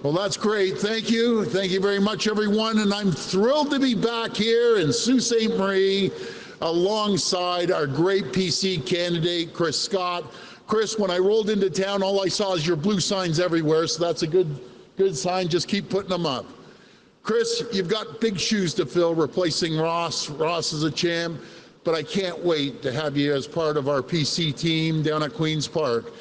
Well, that's great. Thank you. Thank you very much, everyone. And I'm thrilled to be back here in Sault Ste. Marie alongside our great PC candidate, Chris Scott. Chris, when I rolled into town, all I saw is your blue signs everywhere, so that's a good sign. Just keep putting them up. Chris, you've got big shoes to fill replacing Ross. Ross is a champ, but I can't wait to have you as part of our PC team down at Queen's Park.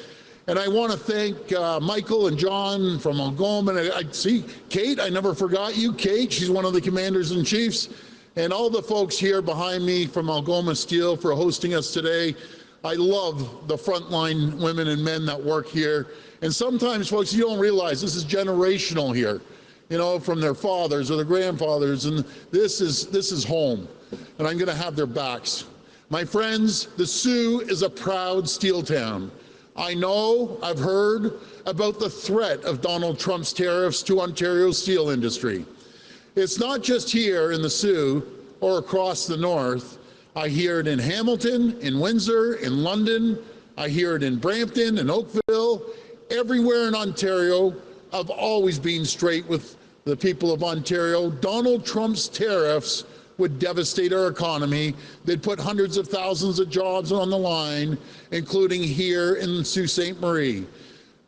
And I want to thank Michael and John from Algoma. And I see Kate, I never forgot you. Kate, she's one of the commanders-in-chiefs. And all the folks here behind me from Algoma Steel for hosting us today. I love the frontline women and men that work here. And sometimes, folks, you don't realize this is generational here, you know, from their fathers or their grandfathers. And this is home. And I'm going to have their backs. My friends, the Soo is a proud steel town. I know, I've heard about the threat of Donald Trump's tariffs to Ontario's steel industry. It's not just here in the Soo or across the north. I hear it in Hamilton, in Windsor, in London. I hear it in Brampton, in Oakville. Everywhere in Ontario, I've always been straight with the people of Ontario. Donald Trump's tariffs would devastate our economy. They'd put hundreds of thousands of jobs on the line, including here in Sault Ste. Marie.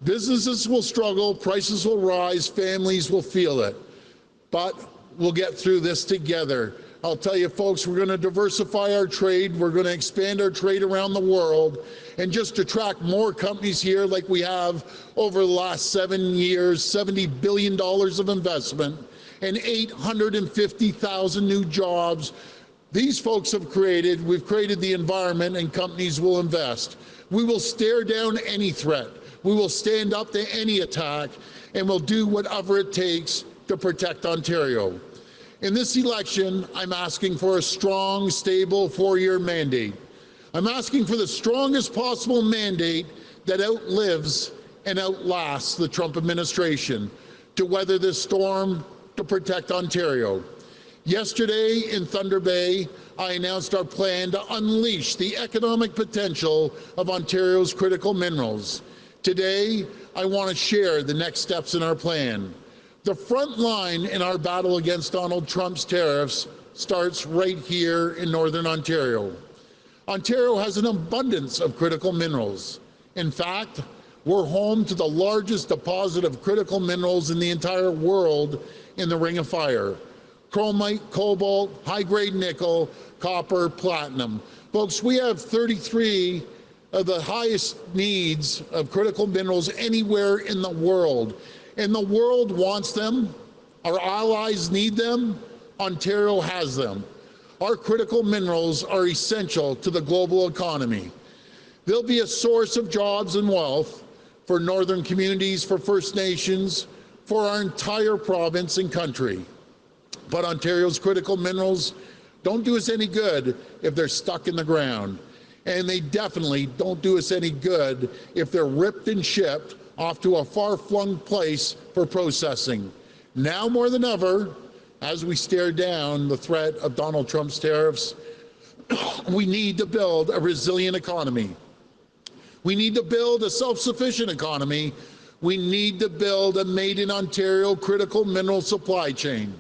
Businesses will struggle, prices will rise, families will feel it. But we'll get through this together. I'll tell you, folks, we're going to diversify our trade. We're going to expand our trade around the world and just attract more companies here like we have over the last 7 years, $70 billion of investment and 850,000 new jobs. These folks have created, we've created the environment, and companies will invest. We will stare down any threat. We will stand up to any attack, and we'll do whatever it takes to protect Ontario. In this election, I'm asking for a strong, stable 4-year mandate. I'm asking for the strongest possible mandate that outlives and outlasts the Trump administration to weather this storm, to protect Ontario. Yesterday in Thunder Bay, I announced our plan to unleash the economic potential of Ontario's critical minerals. Today, I want to share the next steps in our plan. The front line in our battle against Donald Trump's tariffs starts right here in Northern Ontario. Ontario has an abundance of critical minerals. In fact, we're home to the largest deposit of critical minerals in the entire world in the Ring of Fire. Chromite, cobalt, high-grade nickel, copper, platinum. Folks, we have 33 of the highest needs of critical minerals anywhere in the world. And the world wants them. Our allies need them. Ontario has them. Our critical minerals are essential to the global economy. They'll be a source of jobs and wealth for northern communities, for First Nations, for our entire province and country. But Ontario's critical minerals don't do us any good if they're stuck in the ground. And they definitely don't do us any good if they're ripped and shipped off to a far-flung place for processing. Now more than ever, as we stare down the threat of Donald Trump's tariffs, we need to build a resilient economy. We need to build a self-sufficient economy. We need to build a made-in-Ontario critical mineral supply chain.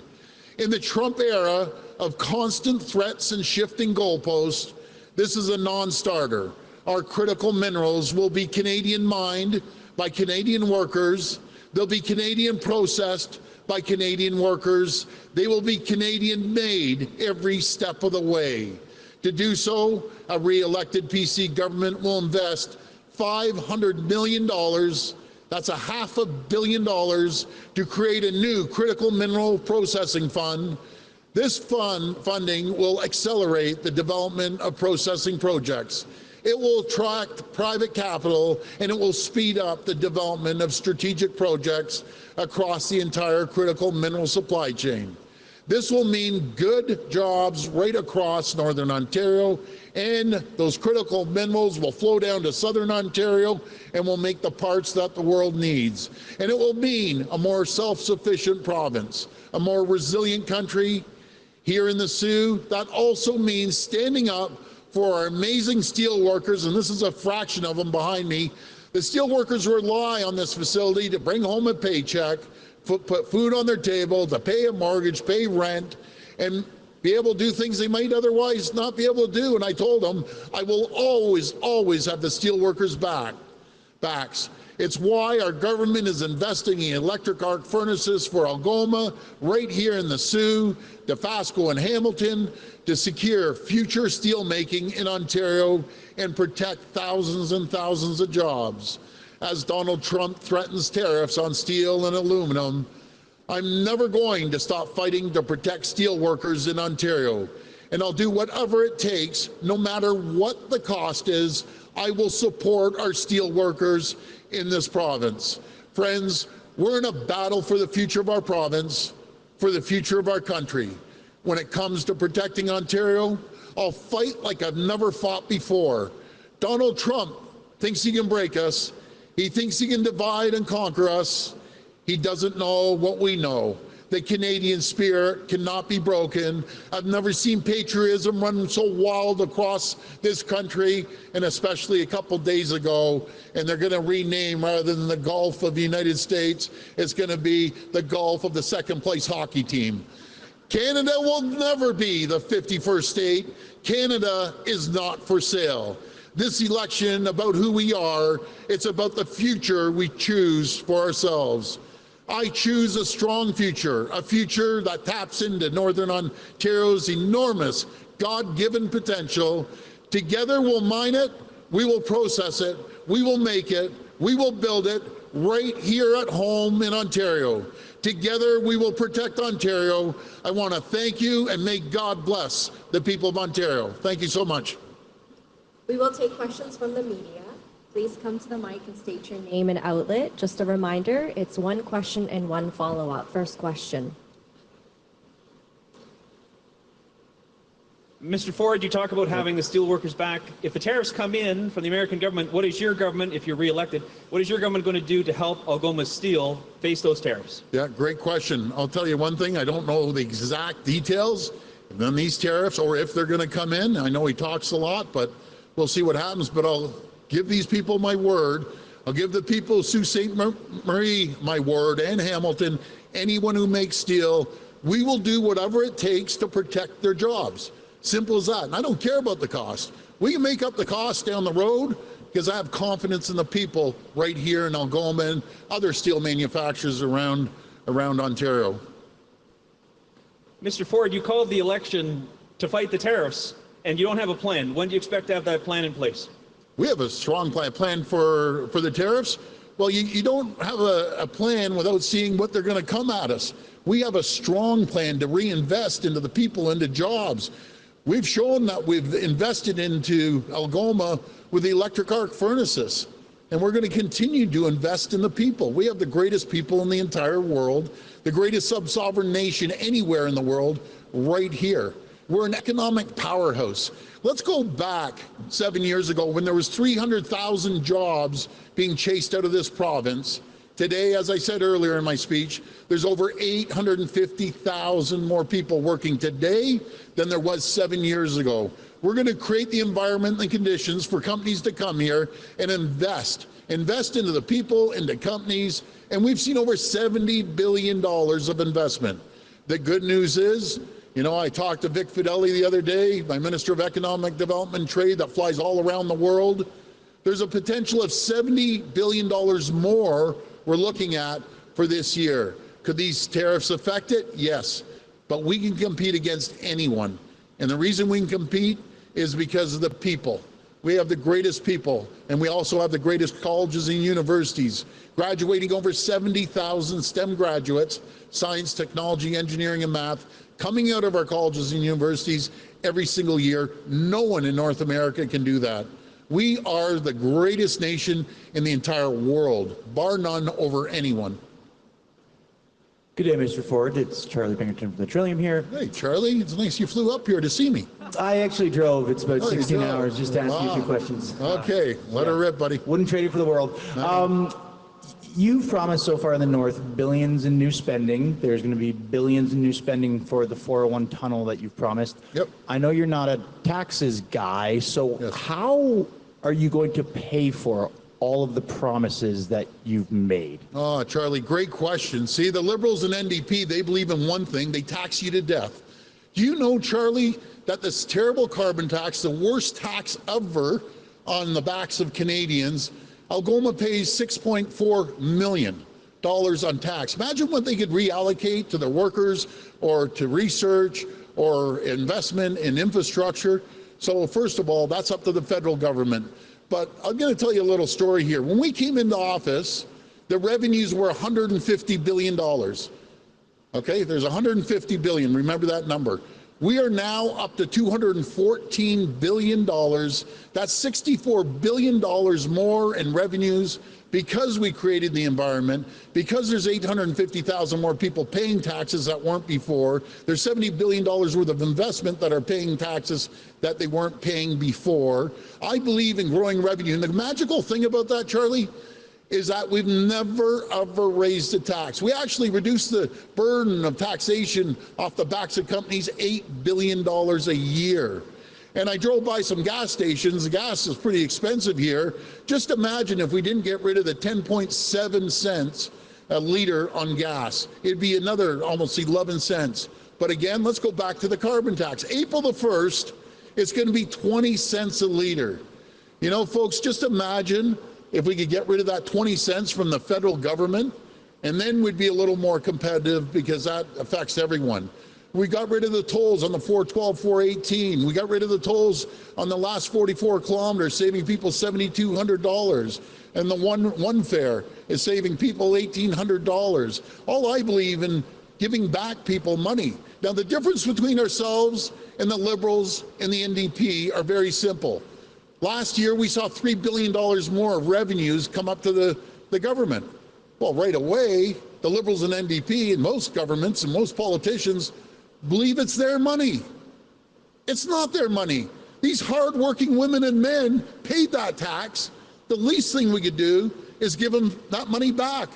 In the Trump era of constant threats and shifting goalposts, this is a non-starter. Our critical minerals will be Canadian mined by Canadian workers. They'll be Canadian processed by Canadian workers. They will be Canadian made every step of the way. To do so, a re-elected PC government will invest $500 million. That's $500 million to create a new critical mineral processing fund. This funding will accelerate the development of processing projects. It will attract private capital, and it will speed up the development of strategic projects across the entire critical mineral supply chain. This will mean good jobs right across Northern Ontario, and those critical minerals will flow down to Southern Ontario and will make the parts that the world needs. And it will mean a more self-sufficient province, a more resilient country here in the Soo. That also means standing up for our amazing steel workers, and this is a fraction of them behind me. The steel workers rely on this facility to bring home a paycheck, put food on their table, to pay a mortgage, pay rent, and be able to do things they might otherwise not be able to do. And I told them, I will always, always have the steelworkers' backs. It's why our government is investing in electric arc furnaces for Algoma, right here in the Sault, Dofasco, and Hamilton, to secure future steel making in Ontario and protect thousands and thousands of jobs. As Donald Trump threatens tariffs on steel and aluminum, I'm never going to stop fighting to protect steel workers in Ontario. And I'll do whatever it takes, no matter what the cost is. I will support our steel workers in this province. Friends, we're in a battle for the future of our province, for the future of our country. When it comes to protecting Ontario, I'll fight like I've never fought before. Donald Trump thinks he can break us. He thinks he can divide and conquer us. He doesn't know what we know. The Canadian spirit cannot be broken. I've never seen patriotism run so wild across this country, and especially a couple days ago, and they're going to rename, rather than the Gulf of the United States, it's going to be the Gulf of the second place hockey team. Canada will never be the 51st state. Canada is not for sale. This election about who we are, it's about the future we choose for ourselves. I choose a strong future, a future that taps into Northern Ontario's enormous God-given potential. Together we'll mine it, we will process it, we will make it, we will build it right here at home in Ontario. Together we will protect Ontario. I want to thank you, and may God bless the people of Ontario. Thank you so much. We will take questions from the media. Please come to the mic and state your name and outlet. Just a reminder, it's one question and one follow-up. First question. Mr. Ford, you talk about having the steelworkers back. If the tariffs come in from the American government, what is your government, if you're re-elected, what is your government going to do to help Algoma Steel face those tariffs? Yeah, great question. I'll tell you one thing, I don't know the exact details on these tariffs or if they're going to come in. I know he talks a lot, but we'll see what happens. But I'll give these people my word. I'll give the people of Sault Ste. Marie my word, and Hamilton, anyone who makes steel. We will do whatever it takes to protect their jobs. Simple as that. And I don't care about the cost. We can make up the cost down the road because I have confidence in the people right here in Algoma and other steel manufacturers around Ontario. Mr. Ford, you called the election to fight the tariffs, and you don't have a plan. When do you expect to have that plan in place? We have a strong plan for the tariffs. Well, you don't have a plan without seeing what they're going to come at us. We have a strong plan to reinvest into the people, into jobs. We've shown that we've invested into Algoma with the electric arc furnaces, and we're going to continue to invest in the people. We have the greatest people in the entire world, the greatest sub-sovereign nation anywhere in the world, right here. We're an economic powerhouse. Let's go back 7 years ago when there was 300,000 jobs being chased out of this province. Today, as I said earlier in my speech, there's over 850,000 more people working today than there was 7 years ago. We're going to create the environment and conditions for companies to come here and invest into the people, into companies, and we've seen over $70 billion of investment. The good news is, you know, I talked to Vic Fideli the other day, my Minister of Economic Development and Trade that flies all around the world. There's a potential of $70 billion more we're looking at for this year. Could these tariffs affect it? Yes, but we can compete against anyone. And the reason we can compete is because of the people. We have the greatest people, and we also have the greatest colleges and universities, graduating over 70,000 STEM graduates, science, technology, engineering, and math, coming out of our colleges and universities every single year. No one in North America can do that. We are the greatest nation in the entire world, bar none, over anyone. Good day, Mr. Ford. It's Charlie Pinkerton from the Trillium here. Hey, Charlie, it's nice you flew up here to see me. I actually drove. It's about 16 hours just to ask you a few questions. Okay, let her rip, buddy. Wouldn't trade it for the world. You've promised so far in the North billions in new spending. There's going to be billions in new spending for the 401 tunnel that you've promised. Yep. I know you're not a taxes guy, so yes. How are you going to pay for all of the promises that you've made? Oh, Charlie, great question. See, the Liberals and NDP, they believe in one thing: they tax you to death. Do you know, Charlie, that this terrible carbon tax, the worst tax ever on the backs of Canadians, Algoma pays $6.4 million on tax. Imagine what they could reallocate to their workers or to research or investment in infrastructure. So first of all, that's up to the federal government. But I'm going to tell you a little story here. When we came into office, the revenues were $150 billion. Okay, there's 150 billion, remember that number. We are now up to $214 billion. That's $64 billion more in revenues because we created the environment, because there's 850,000 more people paying taxes that weren't before. There's $70 billion worth of investment that are paying taxes that they weren't paying before. I believe in growing revenue. And the magical thing about that, Charlie, is that we've never, ever raised a tax. We actually reduced the burden of taxation off the backs of companies $8 billion a year. And I drove by some gas stations. The gas is pretty expensive here. Just imagine if we didn't get rid of the 10.7 cents a liter on gas. It'd be another almost 11 cents. But again, let's go back to the carbon tax. April the 1st, it's going to be 20 cents a liter. You know, folks, just imagine if we could get rid of that 20 cents from the federal government, and then we'd be a little more competitive because that affects everyone. We got rid of the tolls on the 412, 418. We got rid of the tolls on the last 44 kilometers, saving people $7,200. And the one fare is saving people $1,800. All I believe in giving back people money. Now, the difference between ourselves and the Liberals and the NDP are very simple. Last year, we saw $3 billion more of revenues come up to the government. Well, right away, the Liberals and NDP and most governments and most politicians believe it's their money. It's not their money. These hardworking women and men paid that tax. The least thing we could do is give them that money back,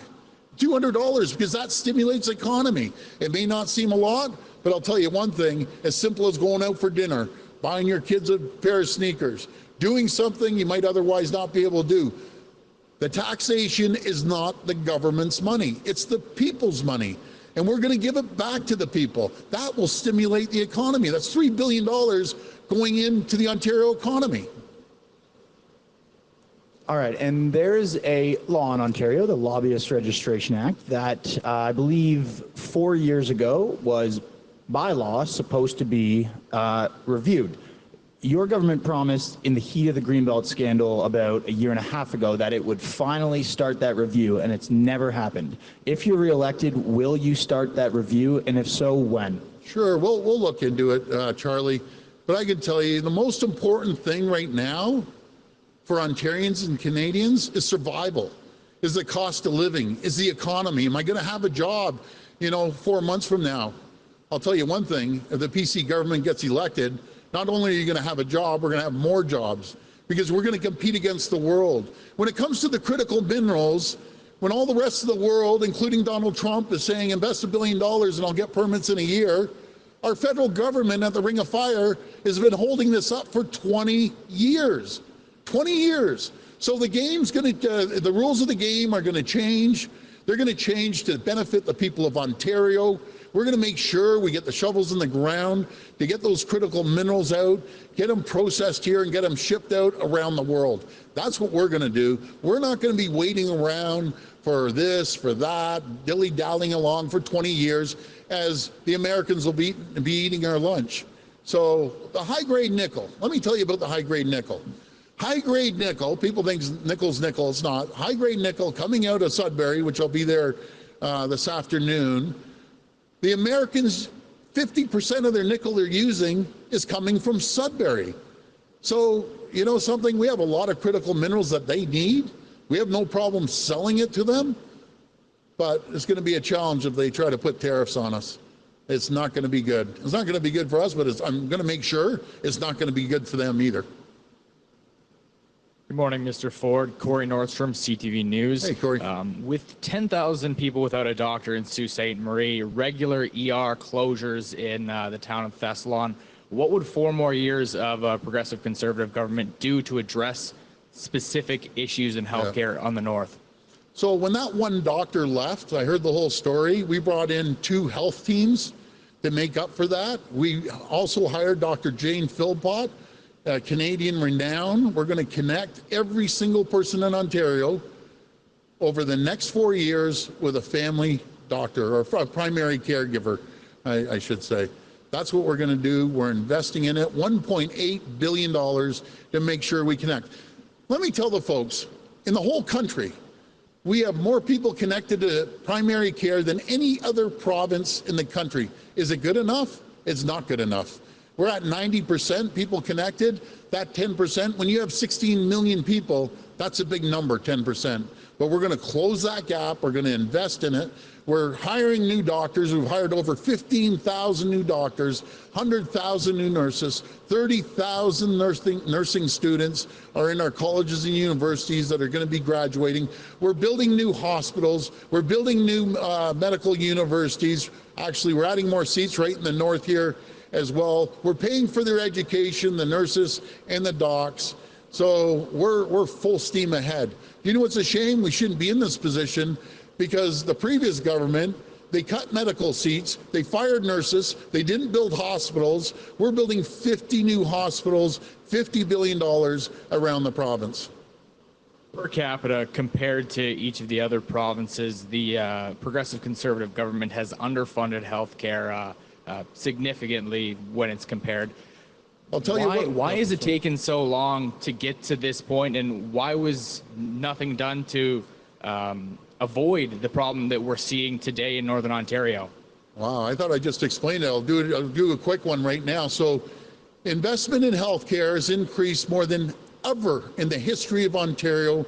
$200, because that stimulates the economy. It may not seem a lot, but I'll tell you one thing, as simple as going out for dinner, buying your kids a pair of sneakers, doing something you might otherwise not be able to do. The taxation is not the government's money. It's the people's money. And we're going to give it back to the people. That will stimulate the economy. That's $3 billion going into the Ontario economy. All right, and there's a law in Ontario, the Lobbyist Registration Act, that I believe 4 years ago was by law supposed to be reviewed. Your government promised in the heat of the Greenbelt scandal about a year and a half ago that it would finally start that review, and it's never happened. If you're reelected, will you start that review, and if so, when? Sure, we'll look into it, Charlie. But I can tell you, the most important thing right now for Ontarians and Canadians is survival, is the cost of living, is the economy. Am I going to have a job, 4 months from now? I'll tell you one thing, if the PC government gets elected, not only are you going to have a job, we're going to have more jobs because we're going to compete against the world. When it comes to the critical minerals, when all the rest of the world, including Donald Trump, is saying invest $1 billion and I'll get permits in a year, our federal government at the Ring of Fire has been holding this up for 20 years. 20 years. So the game's going to, the rules of the game are going to change. They're going to change to benefit the people of Ontario. We're going to make sure we get the shovels in the ground to get those critical minerals out, get them processed here and get them shipped out around the world. That's what we're going to do. We're not going to be waiting around for this, for that, dilly-dallying along for 20 years as the Americans will be eating our lunch. So the high-grade nickel, let me tell you about the high-grade nickel. High-grade nickel, people think nickel's nickel, it's not. High-grade nickel coming out of Sudbury, which I'll be there this afternoon. The Americans, 50% of their nickel they're using is coming from Sudbury. So, you know something, we have a lot of critical minerals that they need. We have no problem selling it to them, but it's going to be a challenge if they try to put tariffs on us. It's not going to be good. It's not going to be good for us, but I'm going to make sure it's not going to be good for them either. Good morning, Mr. Ford. Corey Nordstrom, CTV News. Hey, Corey. With 10,000 people without a doctor in Sault Ste. Marie, regular ER closures in the town of Thessalon, what would 4 more years of a progressive conservative government do to address specific issues in healthcare on the north. So when that one doctor left, I heard the whole story. We brought in 2 health teams to make up for that. We also hired Dr. Jane Philpott, Canadian renown. We're going to connect every single person in Ontario over the next 4 years with a family doctor or a primary caregiver, I should say. That's what we're going to do. We're investing in it, $1.8 billion to make sure we connect. Let me tell the folks, in the whole country, we have more people connected to primary care than any other province in the country. Is it good enough? It's not good enough. We're at 90% people connected. That 10%, when you have 16 million people, that's a big number, 10%. But we're going to close that gap. We're going to invest in it. We're hiring new doctors. We've hired over 15,000 new doctors, 100,000 new nurses, 30,000 nursing students are in our colleges and universities that are going to be graduating. We're building new hospitals. We're building new medical universities. Actually, we're adding more seats right in the north here as well. We're paying for their education, the nurses and the docs. So we're full steam ahead. You know what's a shame? We shouldn't be in this position because the previous government, they cut medical seats, they fired nurses, they didn't build hospitals. We're building 50 new hospitals, $50 billion around the province. Per capita, compared to each of the other provinces, the Progressive Conservative government has underfunded healthcare significantly when it's compared. I'll tell you what. Why is it taken so long to get to this point, and why was nothing done to avoid the problem that we're seeing today in Northern Ontario? Wow, I thought I just explained it. I'll do a quick one right now. So investment in healthcare has increased more than ever in the history of Ontario,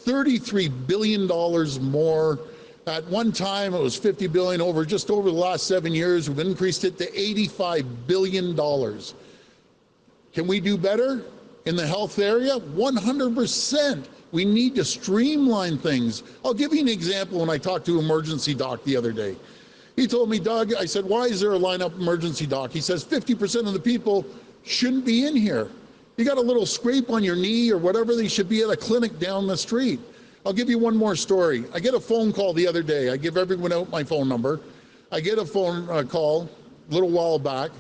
$33 billion more. At one time, it was $50 billion. Just over the last 7 years, we've increased it to $85 billion. Can we do better in the health area? 100%. We need to streamline things. I'll give you an example. When I talked to emergency doc the other day, he told me, Doug, I said, why is there a lineup emergency doc? He says 50% of the people shouldn't be in here. You got a little scrape on your knee or whatever, they should be at a clinic down the street. I'll give you one more story. I get a phone call the other day. I give everyone out my phone number. I get a phone call a little while back.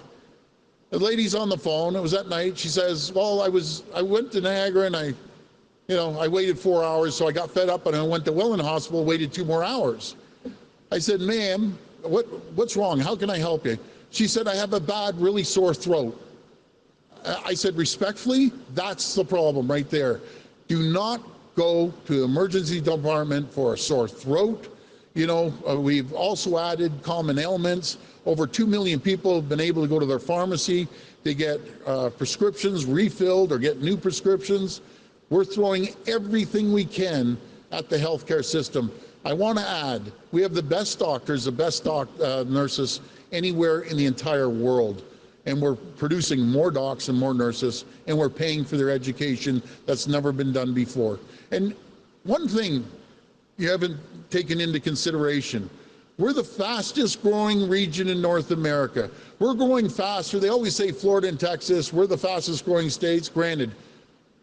The lady's on the phone. It was at night. She says, well, I went to Niagara and I waited 4 hours, so I got fed up and I went to Welland Hospital, waited 2 more hours. I said, ma'am, what's wrong? How can I help you? She said, I have a bad, really sore throat. I said, respectfully, that's the problem right there. Do not go to the emergency department for a sore throat. We've also added common ailments. Over 2 million people have been able to go to their pharmacy to get prescriptions refilled or get new prescriptions. We're throwing everything we can at the healthcare system. I want to add, we have the best doctors, the best nurses anywhere in the entire world. And we're producing more docs and more nurses, and we're paying for their education. That's never been done before. And one thing you haven't taken into consideration, we're the fastest growing region in North America. We're growing faster. They always say Florida and Texas, we're the fastest growing states. Granted,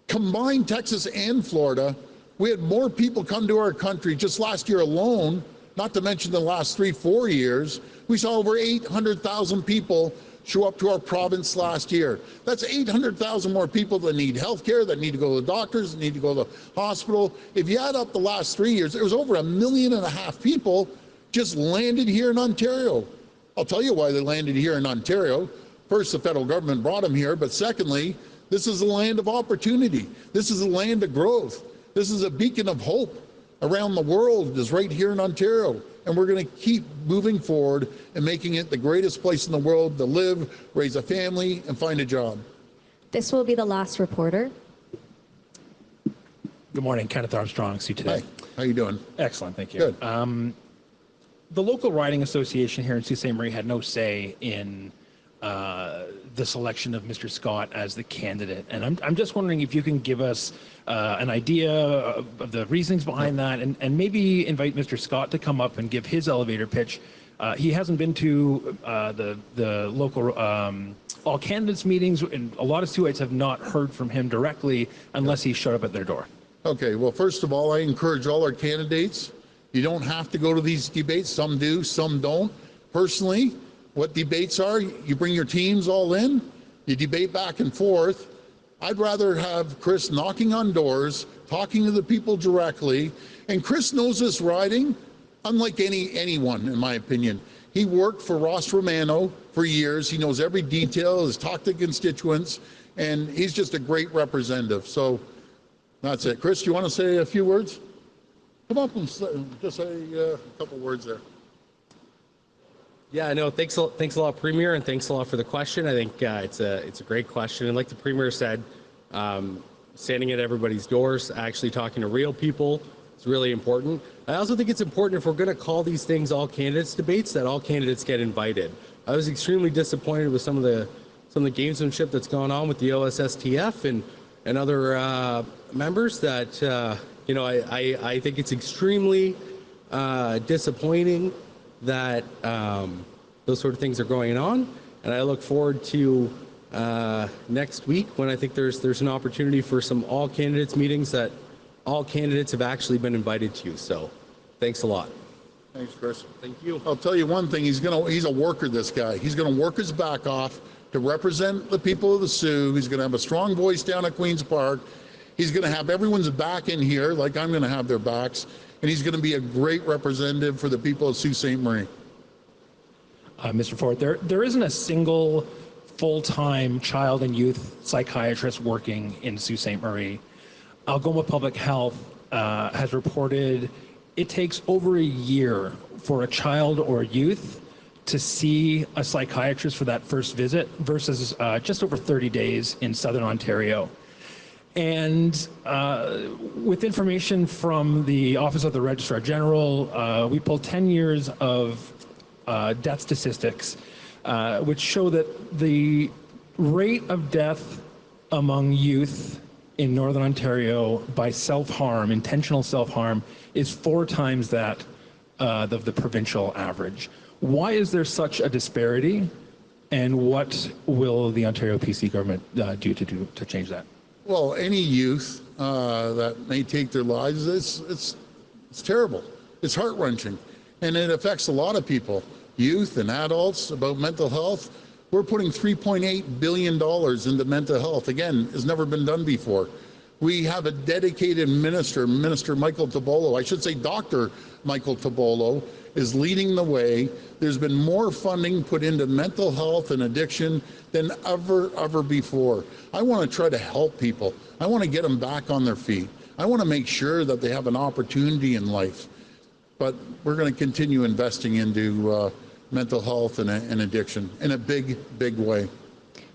combine Texas and Florida, we had more people come to our country just last year alone, not to mention the last 3-4 years. We saw over 800,000 people show up to our province last year. That's 800,000 more people that need health care, that need to go to the doctors, that need to go to the hospital. If you add up the last 3 years, there was over 1.5 million people just landed here in Ontario. I'll tell you why they landed here in Ontario. First, the federal government brought them here, but secondly, this is a land of opportunity. This is a land of growth. This is a beacon of hope around the world, is right here in Ontario. And we're going to keep moving forward and making it the greatest place in the world to live, raise a family, and find a job. This will be the last reporter. Good morning, Kenneth Armstrong, See Today. Hi, how you doing? Excellent, thank you. Good. The local riding association here in Sault Ste. Marie had no say in the selection of Mr. Scott as the candidate. And I'm just wondering if you can give us an idea of the reasonings behind that, and maybe invite Mr. Scott to come up and give his elevator pitch He hasn't been to the local all candidates meetings, and a lot of Saultites have not heard from him directly unless he showed up at their door. Okay, well, first of all, I encourage all our candidates, you don't have to go to these debates. Some do, some don't. Personally, what debates are, you bring your teams all in, you debate back and forth. I'd rather have Chris knocking on doors, talking to the people directly, and Chris knows this riding unlike anyone, in my opinion. He worked for Ross Romano for years. He knows every detail, has talked to constituents, and he's just a great representative. So that's it. Chris, you want to say a few words? Come up and just say a couple words there. Yeah, no, thanks a lot, Premier, and thanks a lot for the question. I think it's a great question. And like the Premier said, standing at everybody's doors, actually talking to real people is really important. I also think it's important, if we're going to call these things all candidates debates, that all candidates get invited. I was extremely disappointed with some of the gamesmanship that's gone on with the OSSTF and other members. That I think it's extremely disappointing that those sort of things are going on, and I look forward to next week, when I think there's an opportunity for some all candidates meetings that all candidates have actually been invited to. So thanks a lot. Thanks, Chris. Thank you. I'll tell you one thing, he's a worker, this guy. He's going to work his back off to represent the people of the Sioux. He's going to have a strong voice down at Queen's Park. He's going to have everyone's back in here, like I'm going to have their backs, and he's going to be a great representative for the people of Sault Ste. Marie. Mr. Ford, there isn't a single full-time child and youth psychiatrist working in Sault Ste. Marie. Algoma Public Health has reported it takes over a year for a child or youth to see a psychiatrist for that first visit versus just over 30 days in Southern Ontario. And with information from the Office of the Registrar General, we pulled 10 years of death statistics, which show that the rate of death among youth in Northern Ontario by self-harm, intentional self-harm, is 4 times that of the provincial average. Why is there such a disparity, and what will the Ontario PC government do to change that? Well, any youth that may take their lives, it's terrible. It's heart-wrenching, and it affects a lot of people, youth and adults, about mental health. We're putting $3.8 billion into mental health. Again, it's never been done before. We have a dedicated minister, Minister Michael Tabolo. I should say Dr. Michael Tabolo is leading the way. There's been more funding put into mental health and addiction than ever before. I want to try to help people. I want to get them back on their feet. I want to make sure that they have an opportunity in life. But we're going to continue investing into mental health and addiction in a big way.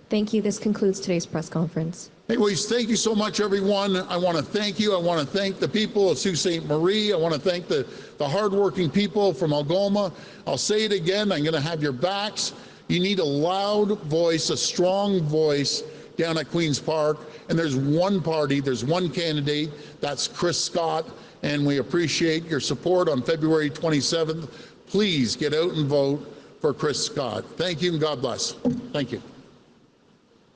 Thank you. This concludes today's press conference. Anyways, thank you so much, everyone. I want to thank you. I want to thank the people of Sault Ste. Marie. I want to thank the hardworking people from Algoma. I'll say it again. I'm going to have your backs. You need a loud voice, a strong voice down at Queen's Park. And there's one party, there's one candidate. That's Chris Scott. And we appreciate your support on February 27th. Please get out and vote for Chris Scott. Thank you, and God bless. Thank you.